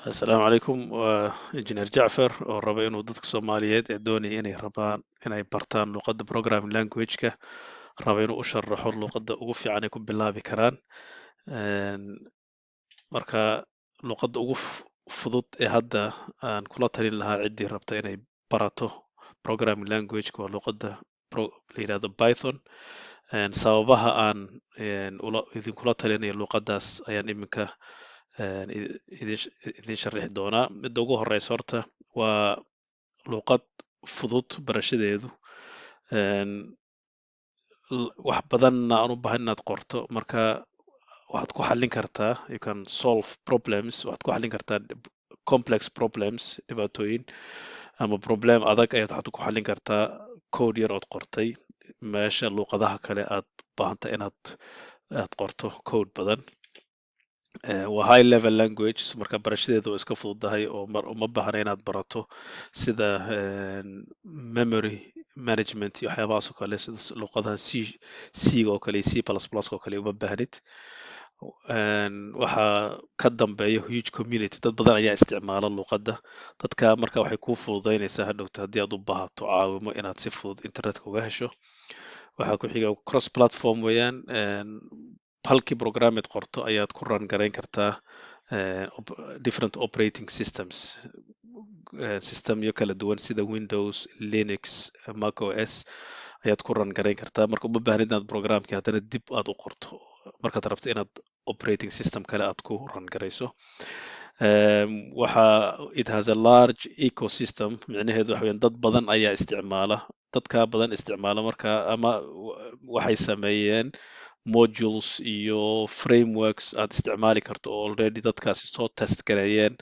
Asalaamu calaykum, waa injineer Jacfar oo raba inuu dadka Soomaaliyeed ee doonaya inay rabaan inay bartaan luqadda programming language-ka raba inuu u sharaxo luqadda ugu fiican ay ku bilaabi karaan. Een, Marka luqadda ugu fudud ee hadda aan kula talin lahaa ciddii rabta inay barato programming language-ka waa luqadda la yidhaahdo Python. Sababaha aan idinkula talinayo luqaddaas ayaan iminka idin sharixi doonaa. Midda ugu horeysa horta waa luqad fudud barashadeedu. Een, wax badanna aan u baahan inaad qorto, marka waxaad ku xallin kartaa, you can solve problems, waxaad ku xallin kartaa complex problems, dhibaatooyin ama problem adag ayaad waxaad ku xallin kartaa code yar ood qortay, meesha luqadaha kale aad baahanta inaad qorto code badan. Waa high level language, marka barashadeedu waa iska fududahay oo uma baahna inaad barato sida memory management iyo waxyaabahaas oo kale, sida luqadaha C oo kale iyo C++ oo kale uma baahnid. Waxaa ka dambeeya huge community, dad badan ayaa isticmaala luqadda. Dadka marka waxay kuu fududeynaysaa hadhowta haddii aad u baahato caawimo inaad si fudud internetka uga hesho. Waxaa ku xiga cross platform weeyaan, halkii programmed qorto ayaad ku run garayn kartaa different operating systems, systemyo kala duwan sida Windows, Linux, Mac OS ayaad ku run garayn kartaa. Marka uma baahnid inaad programkii haddana dib aad u qorto markaad rabto inaad operating system kale aad ku run garayso. It has a large ecosystem, micnaheedu waxa weeyaan dad badan ayaa isticmaala. Dadka badan isticmaala marka ama waxay sameeyeen modules iyo frameworks aad isticmaali karto oo already dadkaasi soo test gareeyeen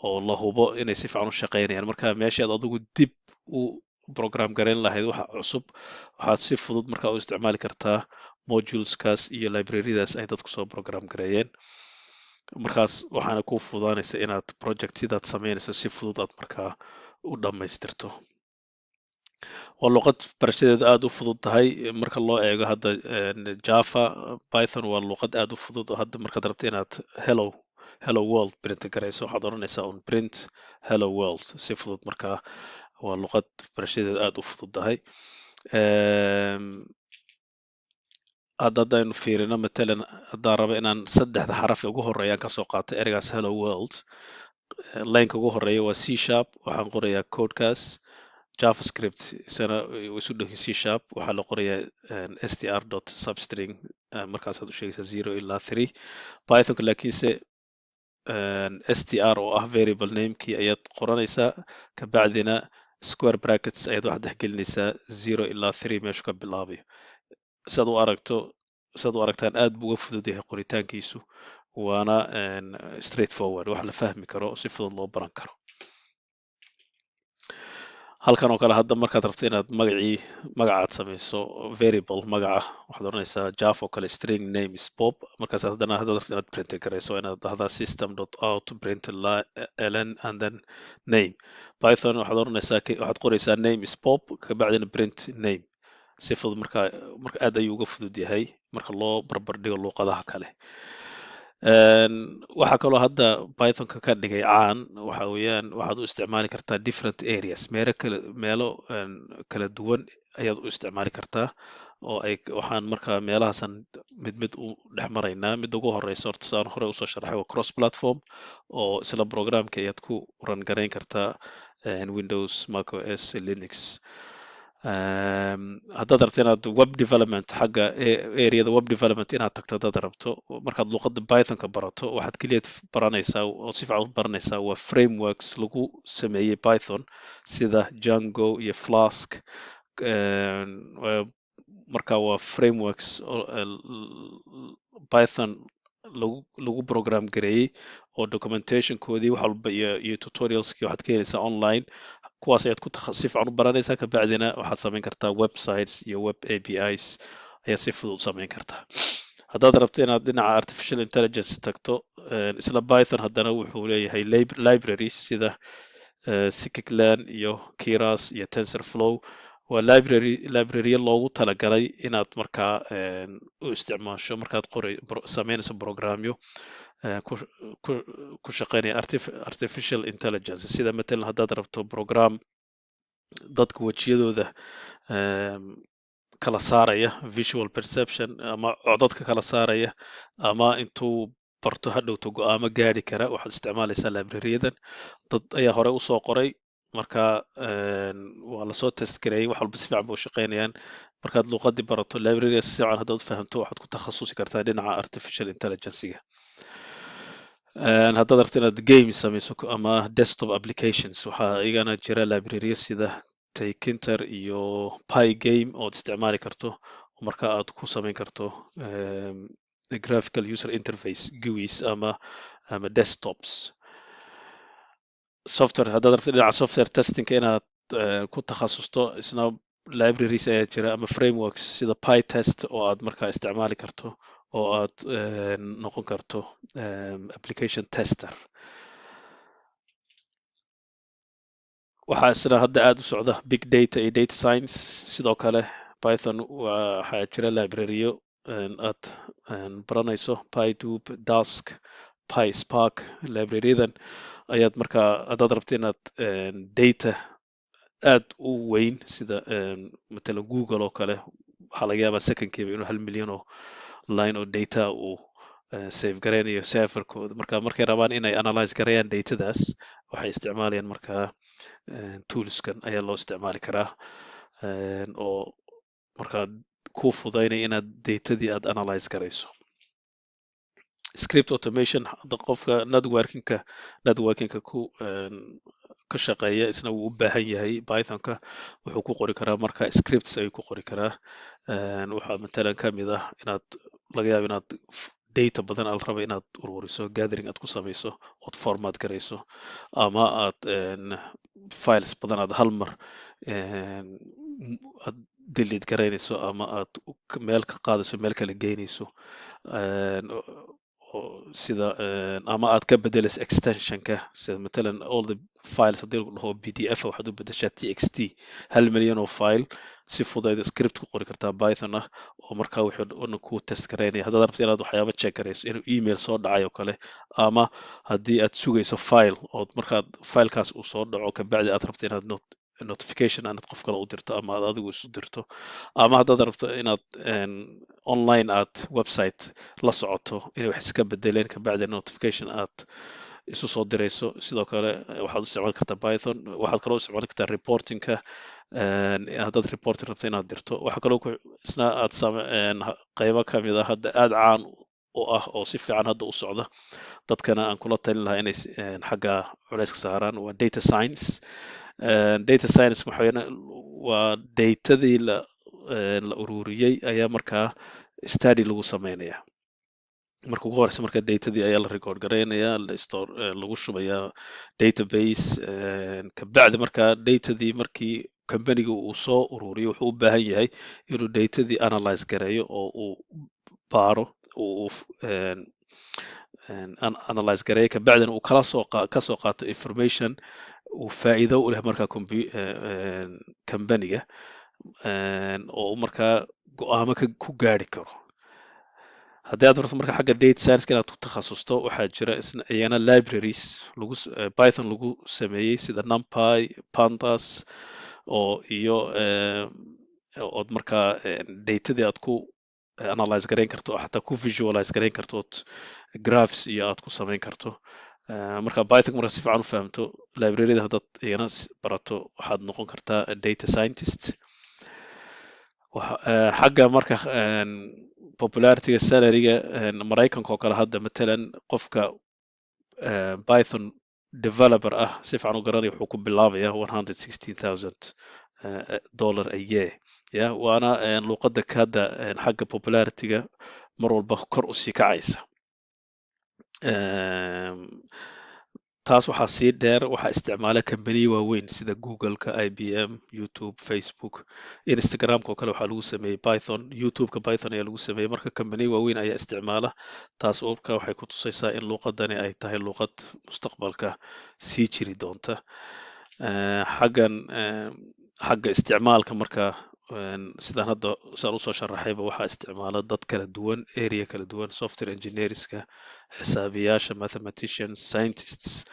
oo la hubo inay si fiican u shaqeynayaan. Marka meeshaad adigu dib u program garayn lahayd waxa cusub, waxaad si fudud markaa u isticmaali kartaa moduleskaas iyo libraryadaas ay dadku soo program gareeyeen. Markaas waxaana kuu fududaanaysa inaad project sidaad sameynayso si fudud aad markaa u dhammaystirto. Waa luqad barashadeedu aad u fudud tahay marka loo eego hadda Java. Python waa luqad aad u fudud oo hadda markaad rabto inaad hello world print garayso waxaad oranaysaa on print hello world si fudud. Marka waa luqad barashadeedu aad u fudud tahay. Haddaynu fiirino matalan haddaan rabo inaan saddexda xaraf ee ugu horeeyaan kasoo qaato ereygaas hello world, lineka ugu horeeya waa C sharp, waxaan qorayaa codekaas. JavaScript isana isu dhow C sharp, waxaa la qorayaa str.substring, markaasaad u sheegaysaa 0 ilaa 3. Pythonka laakiinse str oo ah variable namekii ayaad qoranaysaa, kabacdina square brackets ayaad waxaad dhexgelinaysaa 0 ilaa 3 meeshu ka bilaabayo. Sidaad u aragtaan aad buu uga fudud yahay qoritaankiisu, waana straightforward, wax la fahmi karo si fudud loo baran karo. Halkan oo kale hadda markaad rabto inaad magacaad samayso variable magaca, waxaad oranaysaa Java oo kale string name is Bob, markaas haddana haddaad rabto inaad print garayso inaad dhahdaa system.out println and then name. Python waxaad oranaysaa waxaad qoraysaa name is Bob kabacdina print name. Si fudud marka aad ayuu uga fudud yahay marka loo barbar dhigo luqadaha kale. Waxaa kaloo hadda Pythonka ka dhigay caan waxa weeyaan waxaad u isticmaali kartaa different areas, meelo kala duwan ayaad u isticmaali kartaa oo waxaan markaa meelahaasan mid u dhex maraynaa. Midda ugu horeysa horta saan hore usoo sharaxay waa cross platform oo isla programka ayaad ku run garayn kartaa Windows, Mac OS, Linux. Haddaad rabto inaad web development xagga areada web development inaad tagto haddaad rabto, markaad luqadda Pythonka barato waxaad keliya baranaysaa oo si fiican u baranaysaa waa frameworks lagu sameeyey Python sida Django iyo Flask. Marka waa frameworks Python lagu program gareeyey oo documentationkoodii wax walba iyo tutorialskii waxaad ka helaysaa online. Kuwaas ayaad si fiican u baranaysaa, kabacdina waxaad samayn kartaa websites iyo web APIs ayaad si fudud u samayn kartaa. Haddaad rabto inaad dhinaca artificial intelligence tagto, isla Python haddana wuxuu leeyahay libraries sida scikit-learn iyo Keras iyo TensorFlow. Waa library loogu talagalay inaad markaa u isticmaasho markaad samaynayso programyo ku shaqeynaya artificial intelligence sida matalan haddaad rabto program dadka wejiyadooda kala saaraya visual perception ama codadka kala saaraya ama intuu barto hadhowto go-aamo gaari kara waxaad isticmaalaysaa libraryadan dad ayaa hore usoo qoray marka waa lasoo test gareeyay wax walba si fiican ba u shaqeynayaan markaad luuqadii barato librariga si fiican haddaad u fahamto waxaad ku takhasusi kartaa dhinaca artificial intelligencega haddaad rabto inaad game samayso ama desktop applications waxaa iyagana jira libraryo sida Tkinter iyo Pygame ood isticmaali karto marka aad ku samayn karto graphical user interface GUIs ama desktops software haddaad rabto dhinaca software testing inaad ku takhasusto isna libraries ayaa jira ama frameworks sida PyTest oo aad markaa isticmaali karto oo aad noqon karto application tester waxaa isna hadda aad u socda big data iyo data science sidoo kale Python waxaa jira libraryo aad baranayso PyDub, Dask, PySpark libraryadan ayaad markaa haddaad rabto inaad data aad u weyn sida matalan Google oo kale waxaa laga yaabaa secondkiiba inuu 1 milyan oo line oo data uu save gareynayo serverkooda markay rabaan inay analyze gareeyaan datadaas waxay isticmaalayaan markaa toolskan ayaa loo isticmaali karaa oo markaa kuu fudaynaya inaad datadii aad analyze garayso script automation hadda qofka networkingka ka shaqeeya isna wuu u baahan yahay Pythonka wuxuu ku qori karaa marka scripts ayuu ku qori karaa waxaa matalan ka mid ah inaad laga yaabo inaad data badan aad raba inaad ururiso gathering aad ku samayso ood format garayso ama aad files badan aad hal mar aad delete garaynayso ama aad meel ka qaadayso meel kale geynayso sida ama aad ka bedelayso extensionka sida matalan all the files haddii lagu dhaho PDF waxaad u bedeshaa TXT 1 milyan oo file si fudayd script ku qori kartaa Python ah oo markaa wuxuu dhan ku test gareynaya haddaad rabto inaad waxyaabo check garayso inuu email soo dhacay oo kale ama haddii aad sugayso file oo markaad filekaas uu soo dhaco kabacdi aad rabto inaad notification aad qof kale u dirto ama aad adigu isu dirto ama haddaad rabto inaad online aad website la socoto inay wax iska bedeleen kabacdi notification aad isu soo dirayso sidoo kale waxaad u isticmaali kartaa Python waxaad kaloo u isticmaali kartaa reportingka haddaad reporting rabto inaad dirto waxaa kaloo isna aad qaybo ka mid ah hadda aad caan u ah oo si fiican hadda u socda dadkana aan kula talin lahaa inay xagga culayska saaraan waa data science data science waa datadii la ururiyey ayaa markaa study lagu sameynaya marka ugu horeysa marka datadii ayaa la record gareynaya lagu shubaya database kabacdi markaa datadii markii companiga uu soo ururiyo wuxuu u baahan yahay inuu datadii analyze gareeyo oo uu baaro uu analyze gareeyo kabacdina uu kasoo qaato information uu faa'iido u leh markaa companiga oo markaa go-aamo ku gaari karo haddii aad rabto marka xagga data science inaad ku takhasusto waxaa jira iyana libraries Python lagu sameeyey sida NumPy, Pandas oo iyo ood markaa datadii aad ku analyze gareyn karto oo xataa ku visualize gareyn karto ood graphs iyo aad ku samayn karto marka Python marka si fiican u fahamto libraryada haddaad iyana barato waxaad noqon kartaa data scientist xagga marka popularityga salaryga maraykanka oo kale hadda matalan qofka Python developer ah si fiican u garanaya wuxuu ku bilaabaya $160,000 a year waana luuqadda hadda xagga popularityga mar walba kor usii kacaysa taas waxaa sii dheer waxaa isticmaala kambaniya waaweyn sida Google-ka, IBM, YouTube, Facebook, Instagram-ka oo kale waxaa lagu sameeyey Python, YouTube-ka Python ayaa lagu sameeyey marka kambaniya waaweyn ayaa isticmaala taas marka waxay ku tusaysaa in luuqadani ay tahay luuqad mustaqbalka sii jiri doonta xagga isticmaalka marka sidaan hadda saan usoo sharaxayba waxaa isticmaala dad kala duwan, area kala duwan, software engineerska, xisaabiyaasha, mathematicians, scientists,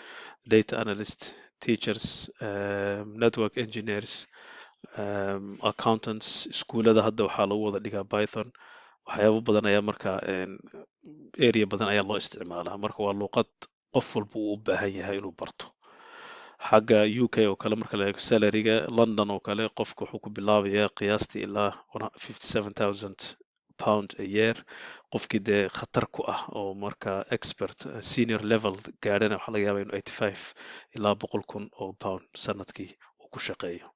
data analyst, teachers, network engineers, accountants. Iskuulada hadda waxaa lagu wada dhigaa Python. Waxyaabo badan ayaa marka area badan ayaa loo isticmaalaa. Marka waa luqad qof walba uu u baahan yahay inuu barto. Xagga UK oo kale marka la eego salary-ga, London oo kale qofka wuxuu ku bilaabayaa qiyaastii ilaa 57,000 pound a year. Qofkii dee khatar ku ah oo marka expert senior level gaadhana waxaa laga yaabaa inuu 85 ilaa 100,000 oo pound sanadkii uu ku shaqeeyo.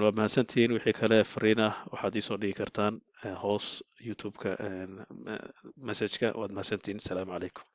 Waa mahadsantihiin. Wixii kale fariin ah waxaad iisoo dhigi kartaan hoos YouTube-ka message-ka. Waad mahadsantihiin. Asalaamu calaykum.